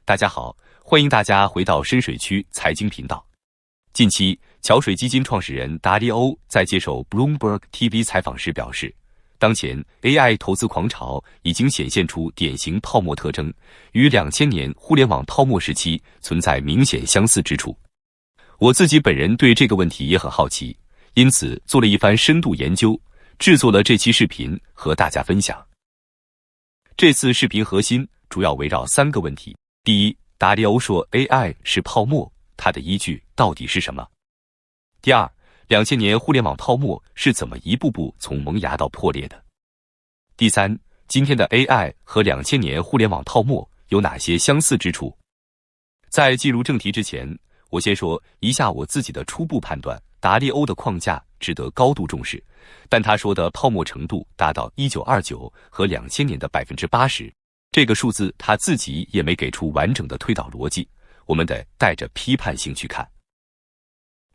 大家好，欢迎大家回到深水区财经频道。近期，桥水基金创始人达利欧在接受 Bloomberg TV 采访时表示，当前 AI 投资狂潮已经显现出典型泡沫特征，与2000年互联网泡沫时期存在明显相似之处。我自己本人对这个问题也很好奇，因此做了一番深度研究，制作了这期视频和大家分享。这次视频核心主要围绕3个问题。第一，达利欧说 AI 是泡沫，它的依据到底是什么？第二，2000年互联网泡沫是怎么一步步从萌芽到破裂的？第三，今天的 AI 和2000年互联网泡沫有哪些相似之处？在进入正题之前，我先说一下我自己的初步判断，达利欧的框架值得高度重视，但他说的泡沫程度达到1929和2000年的80%，这个数字他自己也没给出完整的推导逻辑，我们得带着批判性去看。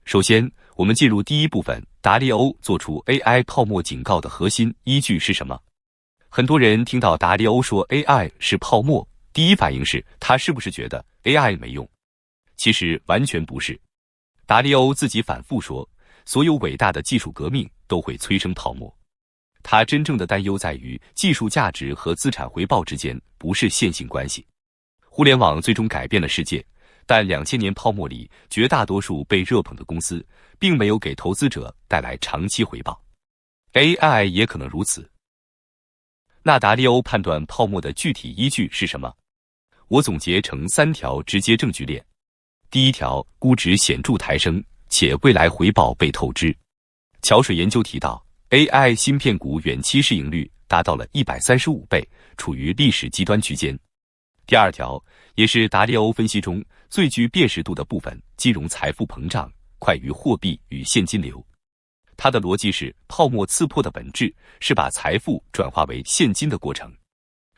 首先，我们进入第一部分，达利欧做出 AI 泡沫警告的核心依据是什么？很多人听到达利欧说 AI 是泡沫，第一反应是他是不是觉得 AI 没用？其实完全不是。达利欧自己反复说，所有伟大的技术革命都会催生泡沫。他真正的担忧在于技术价值和资产回报之间不是线性关系。互联网最终改变了世界，但2000年泡沫里绝大多数被热捧的公司并没有给投资者带来长期回报。AI 也可能如此。那达利欧判断泡沫的具体依据是什么？我总结成3条直接证据链。第一条，估值显著抬升，且未来回报被透支。桥水研究提到，AI 芯片股远期市盈率达到了135倍，处于历史极端区间。第二条，也是达利欧分析中最具辨识度的部分，金融财富膨胀快于货币与现金流。他的逻辑是，泡沫刺破的本质是把财富转化为现金的过程。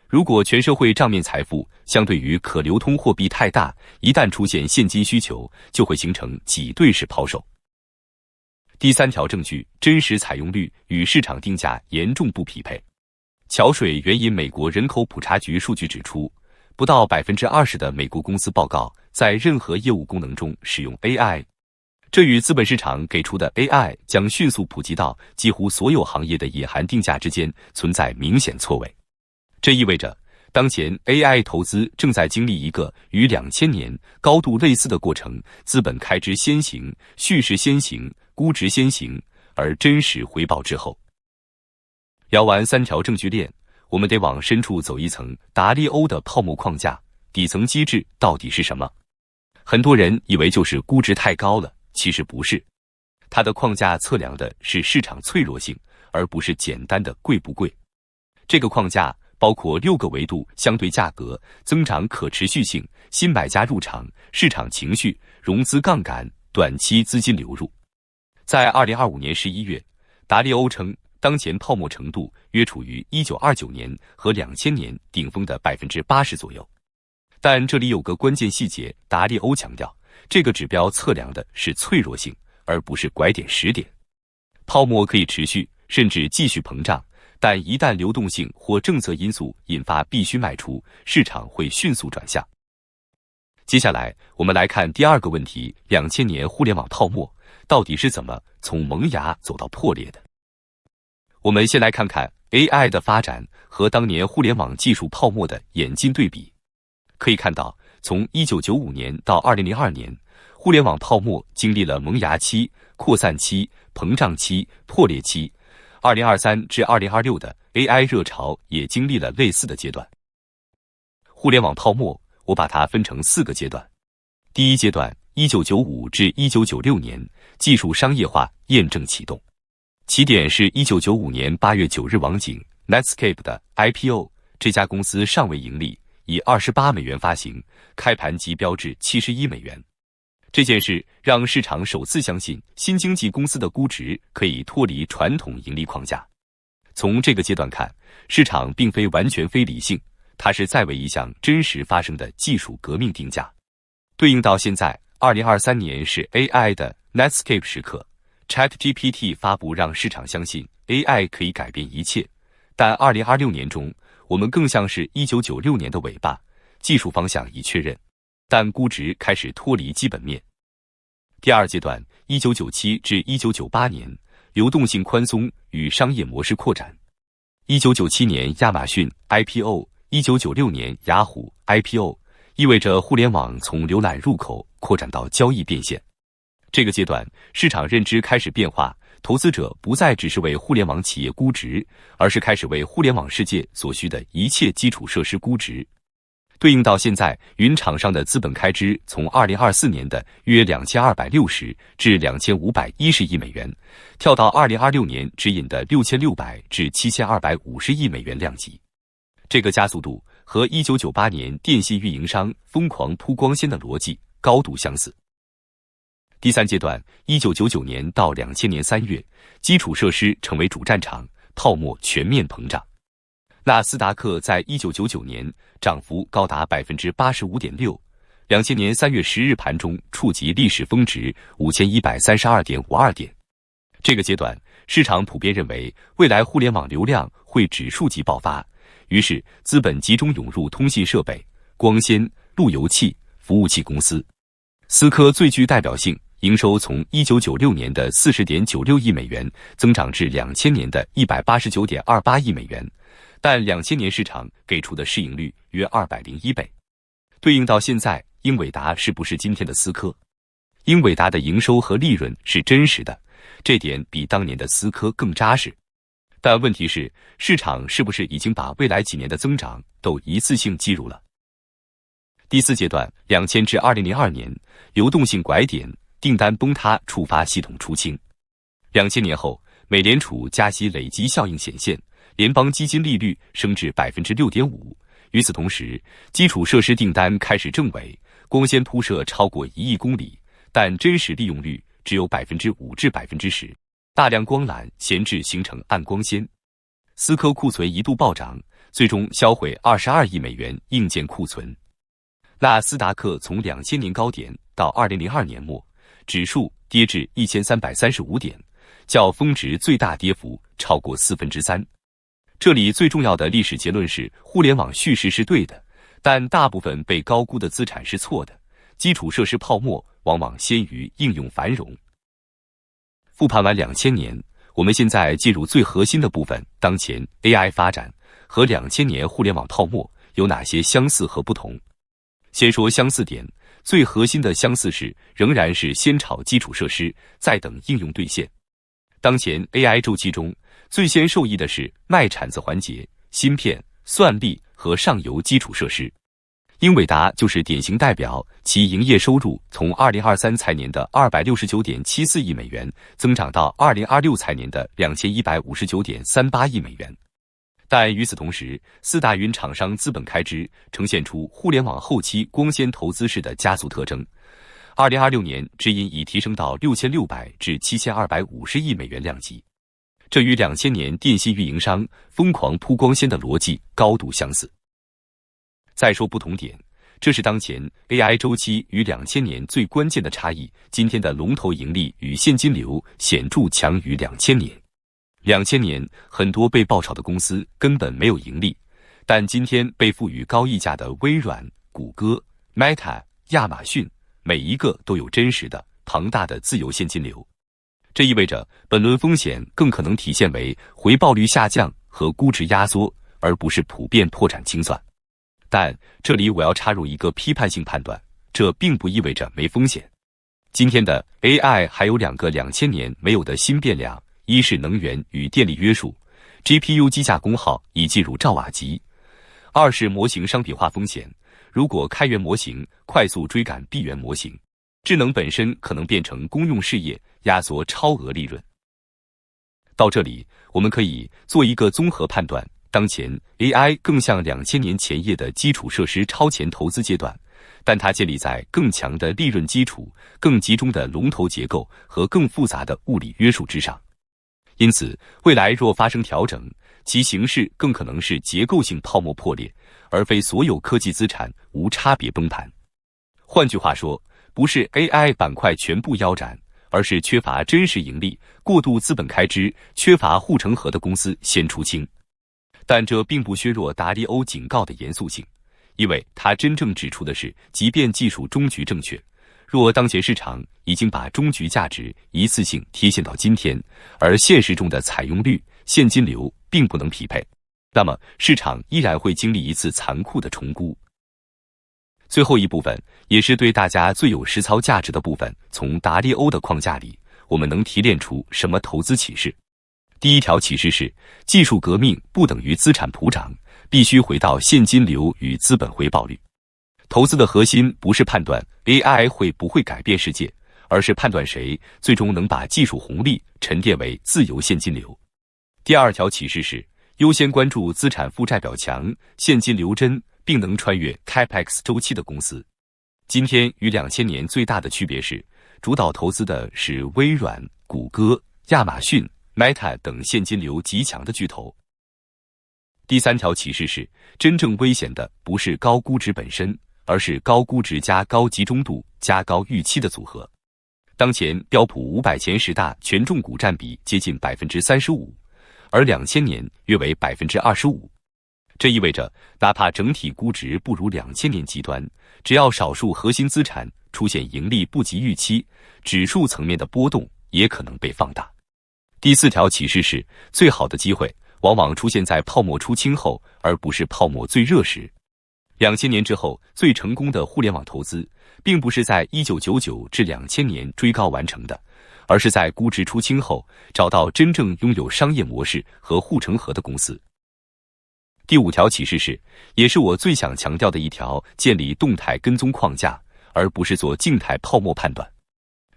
如果全社会账面财富相对于可流通货币太大，一旦出现现金需求，就会形成挤兑式抛售。第3条证据，真实采用率与市场定价严重不匹配。桥水援引美国人口普查局数据指出，不到20%的美国公司报告在任何业务功能中使用 AI， 这与资本市场给出的 AI 将迅速普及到几乎所有行业的隐含定价之间存在明显错位。这意味着，当前 AI 投资正在经历一个与2000年高度类似的过程，资本开支先行，叙事先行，估值先行，而真实回报之后。聊完3条证据链，我们得往深处走一层，达利欧的泡沫框架底层机制到底是什么？很多人以为就是估值太高了，其实不是。它的框架测量的是市场脆弱性，而不是简单的贵不贵。这个框架包括6个维度：相对价格、增长可持续性、新买家入场、市场情绪、融资杠杆、短期资金流入。在2025年11月，达利欧称，当前泡沫程度约处于1929年和2000年顶峰的80%左右。但这里有个关键细节，达利欧强调，这个指标测量的是脆弱性，而不是拐点时点。泡沫可以持续，甚至继续膨胀，但一旦流动性或政策因素引发必须卖出，市场会迅速转向。接下来，我们来看第2个问题：2000年互联网泡沫到底是怎么从萌芽走到破裂的？我们先来看看 AI 的发展和当年互联网技术泡沫的演进对比。可以看到，从1995年到2002年，互联网泡沫经历了萌芽期、扩散期、膨胀期、破裂期。2023至2026的 AI 热潮也经历了类似的阶段。互联网泡沫，我把它分成4个阶段。第一阶段，1995至1996年，技术商业化验证启动。起点是1995年8月9日网景 Netscape 的 IPO， 这家公司尚未盈利，以$28发行，开盘即标至$71。这件事让市场首次相信新经济公司的估值可以脱离传统盈利框架。从这个阶段看，市场并非完全非理性，它是在为一项真实发生的技术革命定价。对应到现在，2023年是 AI 的 Netscape 时刻， ChatGPT 发布让市场相信 AI 可以改变一切，但2026年中，我们更像是1996年的尾巴，技术方向已确认，但估值开始脱离基本面。第二阶段，1997至1998年，流动性宽松与商业模式扩展。1997年亚马逊 IPO，1996年雅虎 IPO， 意味着互联网从浏览入口扩展到交易变现。这个阶段，市场认知开始变化，投资者不再只是为互联网企业估值，而是开始为互联网世界所需的一切基础设施估值。对应到现在，云厂商的资本开支从2024年的约2260至2510亿美元，跳到2026年指引的6600至7250亿美元量级。这个加速度和1998年电信运营商疯狂铺光纤的逻辑高度相似。第三阶段，1999年到2000年3月，基础设施成为主战场，泡沫全面膨胀。纳斯达克在1999年涨幅高达 85.6%，2000年3月10日盘中触及历史峰值 5132.52 点。这个阶段，市场普遍认为未来互联网流量会指数级爆发，于是资本集中涌入通信设备、光纤、路由器、服务器公司。思科最具代表性，营收从1996年的 40.96 亿美元增长至2000年的 189.28 亿美元。但2000年市场给出的市盈率约201倍，对应到现在，英伟达是不是今天的思科？英伟达的营收和利润是真实的，这点比当年的思科更扎实。但问题是，市场是不是已经把未来几年的增长都一次性计入了？第四阶段，2000至2002年，流动性拐点，订单崩塌触发系统出清。2000年后，美联储加息累积效应显现。联邦基金利率升至 6.5%， 与此同时，基础设施订单开始正轨，光纤铺设超过1亿公里，但真实利用率只有 5% 至 10%， 大量光缆闲置形成暗光纤。思科库存一度暴涨，最终销毁22亿美元硬件库存。纳斯达克从2000年高点到2002年末，指数跌至1335点，较峰值最大跌幅超过3%。这里最重要的历史结论是，互联网叙事是对的，但大部分被高估的资产是错的。基础设施泡沫往往先于应用繁荣。复盘完2000年，我们现在进入最核心的部分，当前 AI 发展和2000年互联网泡沫有哪些相似和不同？先说相似点，最核心的相似是仍然是先炒基础设施，再等应用兑现。当前 AI 周期中，最先受益的是卖产子环节、芯片、算力和上游基础设施。英伟达就是典型代表，其营业收入从2023财年的 269.74 亿美元增长到2026财年的 2159.38 亿美元。但与此同时，四大云厂商资本开支呈现出互联网后期光纤投资式的加速特征。2026年指引已提升到6600至7250亿美元量级。这与2000年电信运营商疯狂铺光纤的逻辑高度相似。再说不同点，这是当前 AI 周期与2000年最关键的差异。今天的龙头盈利与现金流显著强于2000年。2000年很多被爆炒的公司根本没有盈利，但今天被赋予高溢价的微软、谷歌、Meta、亚马逊，每一个都有真实的庞大的自由现金流。这意味着本轮风险更可能体现为回报率下降和估值压缩，而不是普遍破产清算。但这里我要插入一个批判性判断，这并不意味着没风险。今天的 AI 还有2个2000年没有的新变量，一是能源与电力约束 ，GPU 机架功耗已进入兆瓦级；二是模型商品化风险，如果开源模型快速追赶闭源模型，智能本身可能变成公用事业，压缩超额利润。到这里，我们可以做一个综合判断，当前 AI 更像2000年前夜的基础设施超前投资阶段，但它建立在更强的利润基础、更集中的龙头结构和更复杂的物理约束之上。因此，未来若发生调整，其形式更可能是结构性泡沫破裂，而非所有科技资产无差别崩盘。换句话说，不是 AI 板块全部腰斩，而是缺乏真实盈利、过度资本开支、缺乏护城河的公司先出清。但这并不削弱达利欧警告的严肃性，因为它真正指出的是，即便技术终局正确，若当前市场已经把终局价值一次性贴现到今天，而现实中的采用率、现金流并不能匹配，那么市场依然会经历一次残酷的重估。最后一部分，也是对大家最有实操价值的部分，从达利欧的框架里，我们能提炼出什么投资启示？第一条启示是，技术革命不等于资产普涨，必须回到现金流与资本回报率。投资的核心不是判断 AI 会不会改变世界，而是判断谁最终能把技术红利沉淀为自由现金流。第二条启示是，优先关注资产负债表强、现金流真，并能穿越 Capex 周期的公司。今天与2000年最大的区别是，主导投资的是微软、谷歌、亚马逊、Meta 等现金流极强的巨头。第三条启示是，真正危险的不是高估值本身，而是高估值加高集中度加高预期的组合。当前标普500前10大权重股占比接近 35%， 而2000年约为 25%。这意味着，哪怕整体估值不如2000年极端，只要少数核心资产出现盈利不及预期，指数层面的波动也可能被放大。第四条启示是，最好的机会往往出现在泡沫出清后，而不是泡沫最热时。2000年之后最成功的互联网投资，并不是在1999至2000年追高完成的，而是在估值出清后，找到真正拥有商业模式和护城河的公司。第五条启示是，也是我最想强调的一条，建立动态跟踪框架，而不是做静态泡沫判断。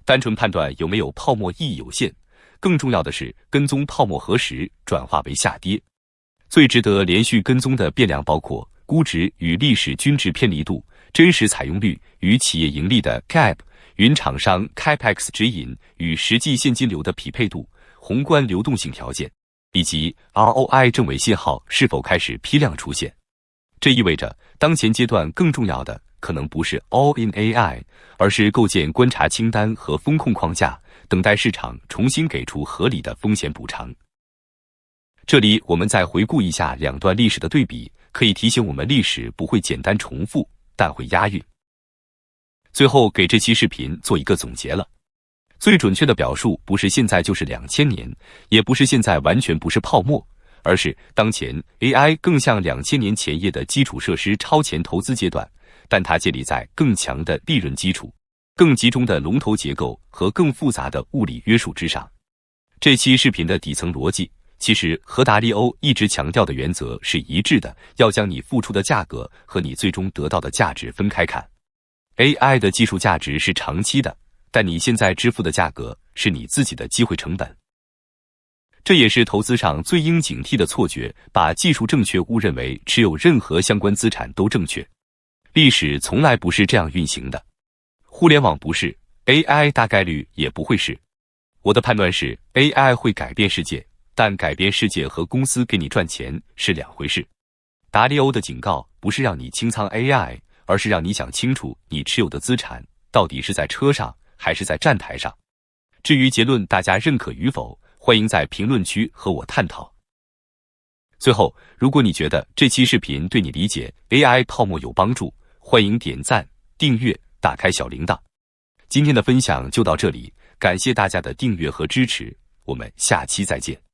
单纯判断有没有泡沫意义有限，更重要的是跟踪泡沫何时转化为下跌。最值得连续跟踪的变量包括估值与历史均值偏离度、真实采用率与企业盈利的 Gap、云厂商 Capex 指引与实际现金流的匹配度、宏观流动性条件，以及 ROI 正伪信号是否开始批量出现。这意味着，当前阶段更重要的可能不是 all in AI， 而是构建观察清单和风控框架，等待市场重新给出合理的风险补偿。这里我们再回顾一下两段历史的对比，可以提醒我们历史不会简单重复，但会押韵。最后给这期视频做一个总结了。最准确的表述不是现在就是2000年，也不是现在完全不是泡沫，而是当前 AI 更像2000年前夜的基础设施超前投资阶段，但它建立在更强的利润基础、更集中的龙头结构和更复杂的物理约束之上。这期视频的底层逻辑其实和达利欧一直强调的原则是一致的，要将你付出的价格和你最终得到的价值分开看。AI 的技术价值是长期的，但你现在支付的价格是你自己的机会成本。这也是投资上最应警惕的错觉，把技术正确误认为持有任何相关资产都正确。历史从来不是这样运行的，互联网不是， AI 大概率也不会是。我的判断是 AI 会改变世界，但改变世界和公司给你赚钱是两回事。达利欧的警告不是让你清仓 AI， 而是让你想清楚你持有的资产到底是在车上还是在站台上。至于结论大家认可与否，欢迎在评论区和我探讨。最后，如果你觉得这期视频对你理解 AI 泡沫有帮助，欢迎点赞、订阅、打开小铃铛。今天的分享就到这里，感谢大家的订阅和支持，我们下期再见。